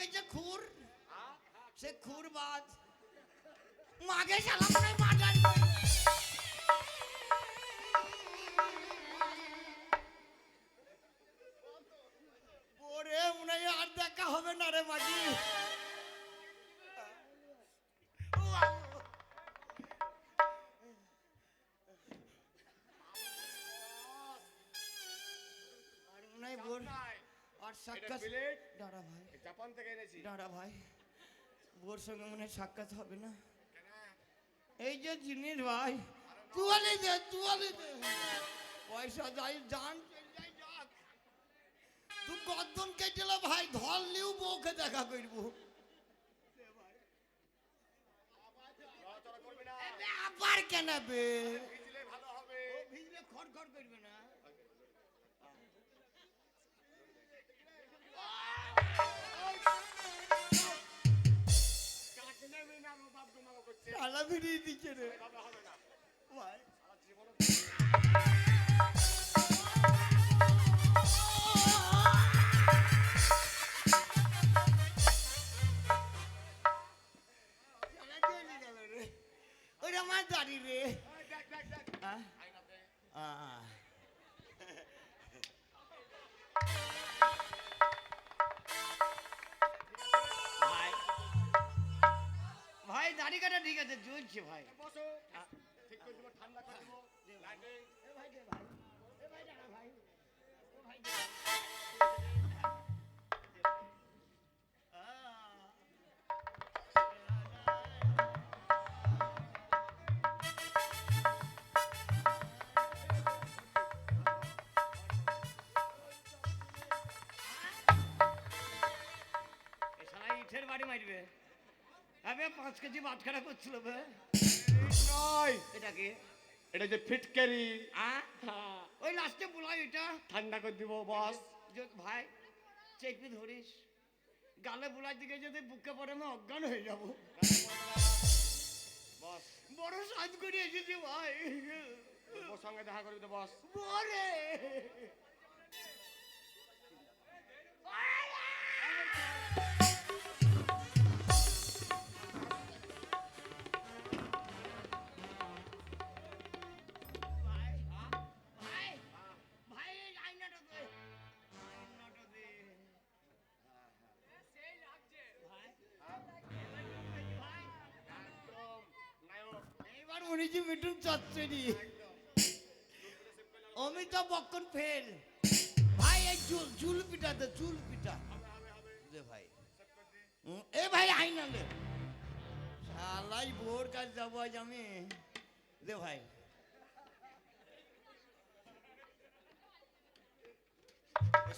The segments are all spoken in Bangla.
গেছে খুর সে খুর বাদ মাগে সালাম নাই মাদার ওরে মনে হয় আর দেখা হবে না রে মাঝি দাঁড়া ভাই জাপান থেকে এনেছি দাঁড়া ভাই বোর সঙ্গে মনে সাক্ষাৎ হবে না এই যে জিনিস ভাই তুয়ালি দে পয়সা যাই জান তুই গদ্দন কেটেল ভাই ধরলিও বউকে দেখা করবো আবার কেন বে ভালো হবে ভিজলে খড়খড় করবে না শালা ভিড়িয়ে দিচ্ছে রে ভাই ওইটা আমার দাঁড়ি রে ভাই দাড়ি কাটা ঠিক আছে জ্বলছে ভাই ঠান্ডা করে দেবো ইটের বাড়ি মারবে আমি 5 কেজি বাটখারা করছিল বে নয় এটা কি এটা যে ফিটকারি ওই লাস্টে বলাই এটা ঠান্ডা করে দিব বস ভাই চেপে ধরিস গালে বুলাই দিকে যদি বুকে পড়ে আমি অজ্ঞান হয়ে যাব বস বড় সাজ করে এসেছি ভাই ওর সঙ্গে দেখা করবি তো বস বরে মিঠুন চচ্চড়ি অমিতাভ বচ্চন ফেল ভাই এই চুল পিঠা দে চুল পিঠা দে ভাই এ ভাই আইনা লে শালাই ভোর কাজ যাবো আজ আমি দে ভাই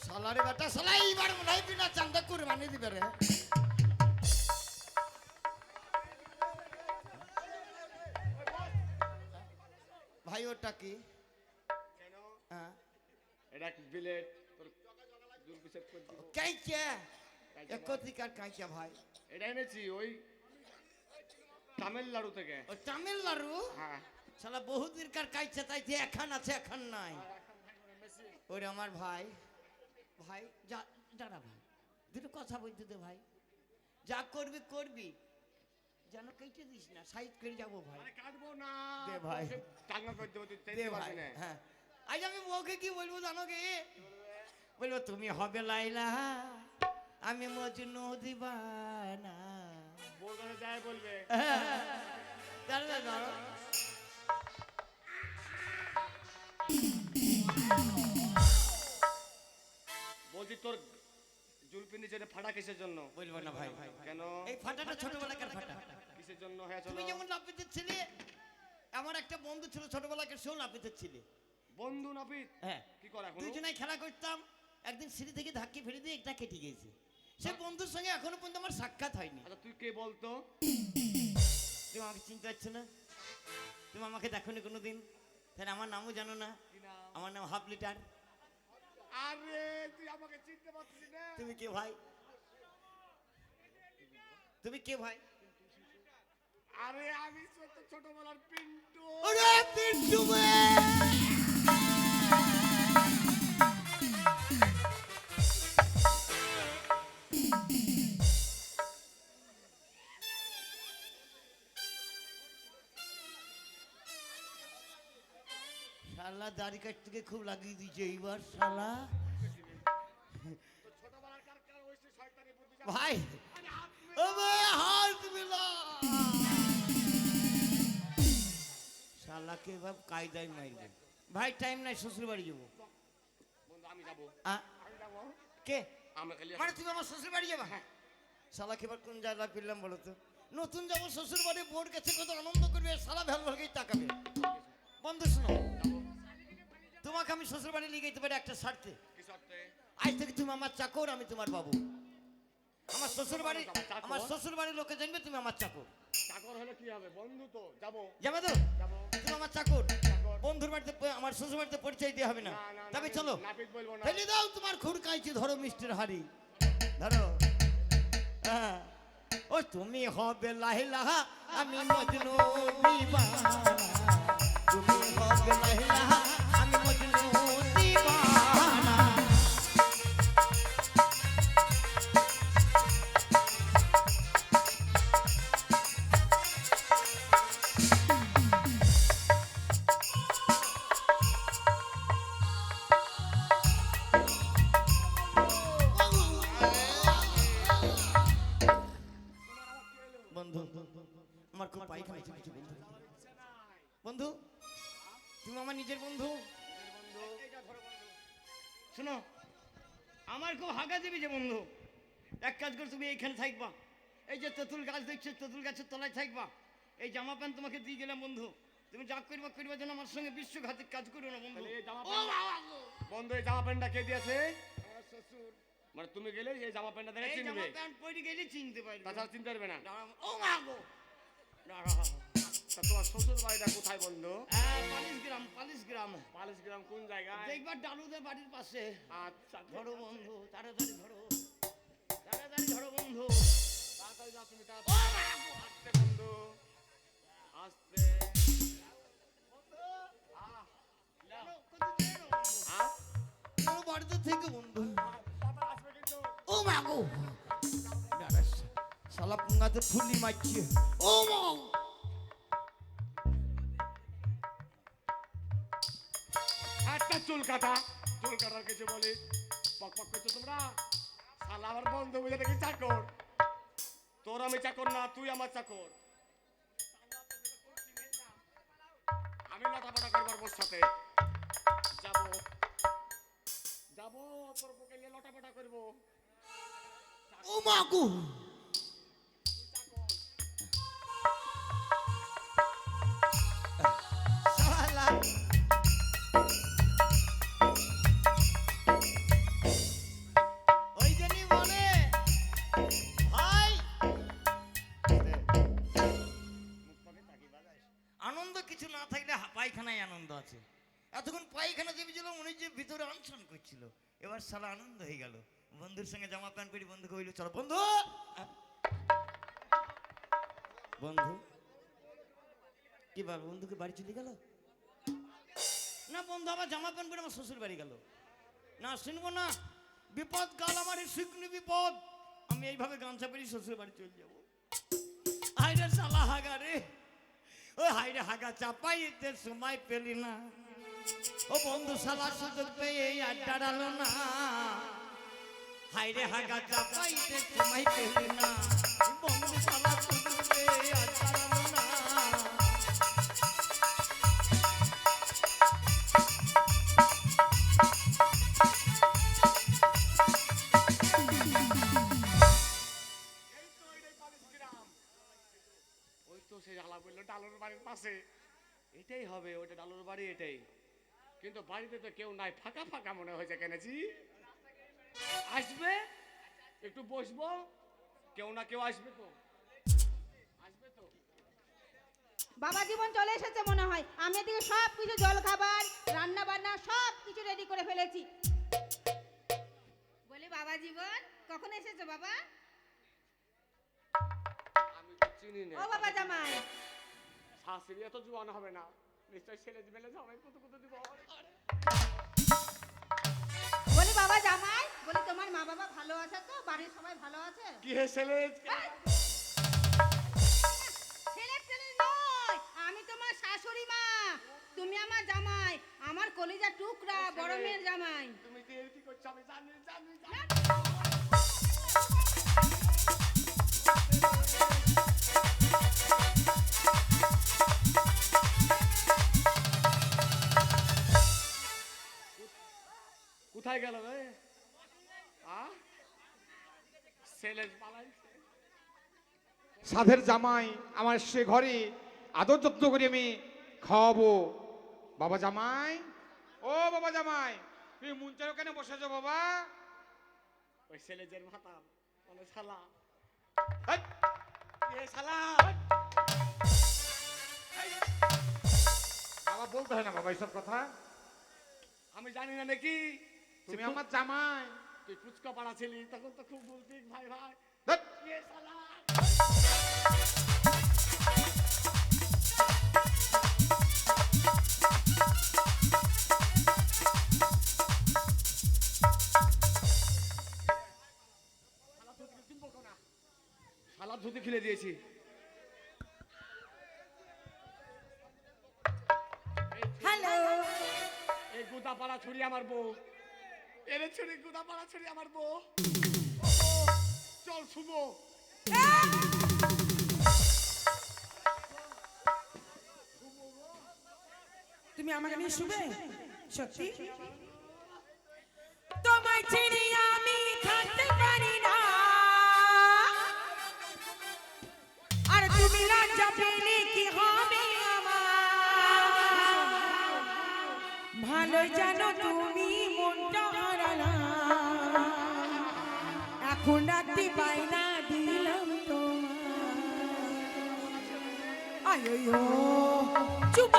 শালারে বেটা শালাই এইবার মনে হয় বিনা চান্দা করে বানিয়ে দিবে রে ভাই ওটা কি কেন হ্যাঁ এটা বিলেট তোর জুল পিসেট করে দিব কাইচা একতিকার কাইচা ভাই এটা এনেছি ওই তামিলনাড়ু থেকে ও তামিলনাড়ু হ্যাঁ শালা বহুদিনকার কাইচা তাইতে এখন আছে এখন নাই ওরে আমার ভাই ভাই যা দাঁড়া ভাই দুটো কথা বলতে দে ভাই যা করবি করবি যেন কেটে দিস না সাইড করে যাবো ভাই আরে কাটবো না দে ভাই টাঙ্গা করে দেবো তুই দে তেতে ভাই পারবি না হ্যাঁ আজ আমি বউকে কি বলবো জানো কি বলবো তুমি হবে লাইলা আমি মজনু দিবানা বউর কাছে যায় বলবে দাঁড়া দাঁড়া বলছি তোর জুলপিনি যেটা ফাটা কিসের জন্য বলবো না ভাই কেন এই ফাটাটা ছোটবেলাকার ফাটা কিসের জন্য হ্যাঁ চলো তুমি যেমন লাফিতে ছিলে আমার একটা বন্ধু ছিল ছোটবেলাকার সেও লাফিতে ছিলে বন্ধু নাপিত হ্যাঁ কি করে এখন দুজনেই খেলা করতাম একদিন সিঁড়ি থেকে ধাক্কি ফেলে দিয়ে একটা কেটে গেছে সে বন্ধুর সঙ্গে এখনো পর্যন্ত আমার সাক্ষাৎ হয়নি আচ্ছা তুই কে বলতো তুমি আমাকে চিনতে পারছো না তুমি আমাকে দেখোনি কোনোদিন তাহলে আমার নামও জানো না আমার নাম হাফ লিটার আরে তুই আমাকে চিনতে পারছিস না তুমি কে ভাই তুমি কে ভাই আরে আমি ছোটবেলার পিন্টু ওরে পিন্টু শালা দাড়ি কাটতে গিয়ে খুব লাগিয়ে দিয়েছে এইবার শালা। ভাই ও ভাই হাত মিলা শালাকে ভাব কায়দায় মারবে। ভাই টাইম নাই, শ্বশুর বাড়ি যাবো। আমি যাবো, আ? কে আমি খালি মানে তুমি আমার শ্বশুর বাড়ি যাবা? শালাকে এবার কোন জায়গায় ফিরলাম বলো তো? নতুন যাবো শ্বশুর বাড়ি, বোর কাছে কত আনন্দ করবে, শালা ভ্যাল ভালকেই তাকাবে। বন্ধু শোনো, তোমাকে আমি শ্বশুর বাড়ি নিয়ে যেতে পারি একটা স্বার্থে। কি শর্তে? আজ থেকে তুমি আমার চাকর, আমি তোমার বাবু। আমার শ্বশুর বাড়ি, আমার শ্বশুর বাড়ির লোকে জানবে তুমি আমার চাকর। চাকর হলে কি হবে? বন্ধু তো যাবো। যাবে তো? যাবো। তুমি আমার চাকর, বন্ধুর বাড়িতে আমার শ্বশুর বাড়িতে পরিচয় দিয়ে হবে না। তবে চলো, নাপিত বলবো না। ফেলে দাও তোমার খুর কাঁচি, ধরো মিষ্টির হাড়ি ধরো। হ্যাঁ, ও তুমি হবে লাহিলাহা, আমি মজনু দিবানা। তুমি হবে লাহিলাহা, আমি মজনু দিবানা। বন্ধু আমার খুব পায়খানা চলছে বন্ধু। বন্ধু তুমি আমার নিজের বন্ধু। শোনো, আমার খুব হাগা দিবি যে বন্ধু। এক কাজ করে তুমি এইখানে থাকবা, এই যে তেঁতুল গাছ দেখছো, তেঁতুল গাছের তলায় থাকবা। এই জামা প্যান্ট তোমাকে দিয়ে গেলাম বন্ধু, তুমি যা করবা করবা যেন আমার সঙ্গে বিশ্বঘাতক কাজ করো না বন্ধু। এই জামা প্যান্ট বন্ধু, এই জামা প্যান্টটা কে দিয়েছে? আমার শ্বশুর। মানে তুমি গেলে এই জামা প্যান্টটা দেখে এই চিনবে, জামা প্যান্ট পরে গেলে চিনতে পারবে, তাছাড়া চিনতে পারবে না। ও মা গো। তা তোমার শ্বশুর বাড়িটা কোথায় বন্ধু? পালিশ গ্রাম, পালিশ গ্রাম। পালিশ গ্রাম কোন জায়গায়? দেখবার ডালুদের বাড়ির পাশে। আচ্ছা ধরো বন্ধু, তাড়াতাড়ি ধরো, তাড়াতাড়ি ধরো বন্ধু। তাড়াতাড়ি যাও তুমি, তাড়াতাড়ি আস্তে বন্ধু, আস্তে। বাড়িতে থেকে বন্ধু। আসবে কিন্তু। ও মা গো, শালা পুঙ্গাতে ফুলি মারছে। ও মা, একটা চুল কাটা, চুল কাটার কিছু বলি পক পক করছো তোমরা। শালা আমার বন্ধু বুঝে দেখি চাকর, তোর আমি চাকর না, তুই আমার চাকর। আমি লটাপটা করবার ওর সাথে যাবো, যাবো তোর বুকে নিয়ে লটাপটা করবো। ও মা গো, শালা ওই জন্যই বলে ভাই, আনন্দ কিছু না থাকলে পায়খানায় আনন্দ আছে। এতক্ষণ পায়খানা চেপেছিল, মনে হচ্ছে ভিতরে অনশন করছিল। এবার শালা আনন্দ হয়ে গেল। বন্ধুর সঙ্গে জামা প্যান্ট পরি, বন্ধুকে বললো চলো বন্ধু। বন্ধু কি বল, বন্ধুকে বাড়ি চলে গেল না? বন্ধু আবার জামা প্যান্ট পরে আমার শ্বশুর বাড়ি গেল না? শুনবো না, বিপদ গাল আমার শুকনি বিপদ। আমি এইভাবে গামছা পরি শ্বশুর বাড়ি চলে যাবো। হাইরে শালা হাগা রে, ওই হাইরে হাগা চাপাইতে সময় পেলি না। ও বন্ধু শালা সুযোগ পেয়ে আড্ডা ডালো না। হাইরে হাগা চাপাইতে সময় পেলি না। বন্ধু শালা সুযোগ পেয়ে আড্ডা ডালো না। ওই তো সেই আলা বললো ডালুর বাড়ির পাশে, এটাই হবে, ওটা ডালুর বাড়ি এটাই। কিন্তু বাড়িতে তো কেউ নাই, ফাঁকা ফাঁকা মনে হয়েছে কেনেছি। আসবে একটু বসবো, কেউ না কেউ আসবে তো, আসবে তো। বাবা জীবন চলে এসেছে মনে হয়। আমি এদিকে সব কিছু জল খাবার রান্না বান্না সব কিছু রেডি করে ফেলেছি। বলি বাবা জীবন কখন এসেছো বাবা? আমি তো চিনি না। ও বাবা জামাই, শাশুড়ি এত জোয়ান হবে না, নিশ্চয়ই ছেলে মেলে সবাই কত কত দিব। বলি বাবা জামাই, বলি তোমার মা বাবা ভালো আছে তো? বাড়ির সবাই ভালো আছে? কি হে ছেলে? ছেলে ছেলে নয়, আমি তোমার শাশুড়ি মা, তুমি আমার জামাই, আমার কলিজা টুকরা, বড় মেয়ের জামাই। তুমি দেরি কি করছো আমি জানি জানি জানি। কোথায় গেল রে? ছেলে পালাইছে। সাধের জামাই আমার সে ঘরে আদর যত্ন করে আমি খাওয়াবো। বাবা জামাই, ও বাবা জামাই, তুমি মুঞ্চার ওখানে বসেছো বাবা? ওই ছেলেদের মাথা মানে শালা হেৎ, এ শালা বাবা বলতে হয় না বাবা এইসব কথা। আমি জানি না নাকি তুমি আমার জামাই। তুই ফুচকা পাড়া ছিলি তখন তো খুব বলতি ভাই ভাই। হেৎ, এ শালা শালা ধুতি খুলে দিয়েছি। হ্যালো, এই গুদা পাড়া ছুরি আমার বউ, এরে ছুরি গুদা পাড়া ছুরি আমার বউ। চল শুভ। তুমি আমাকে নিয়ে শুবে? সত্যি? তোমায় ছেড়ে আমি থাকতে পারি না, আর তুমি লজ্জা পেলে কি হবে আমার? ভালো জানো তুমি মনটা হারালা, এখন রাতে বাইনা দিলাম তোমার। আয়ো চুপ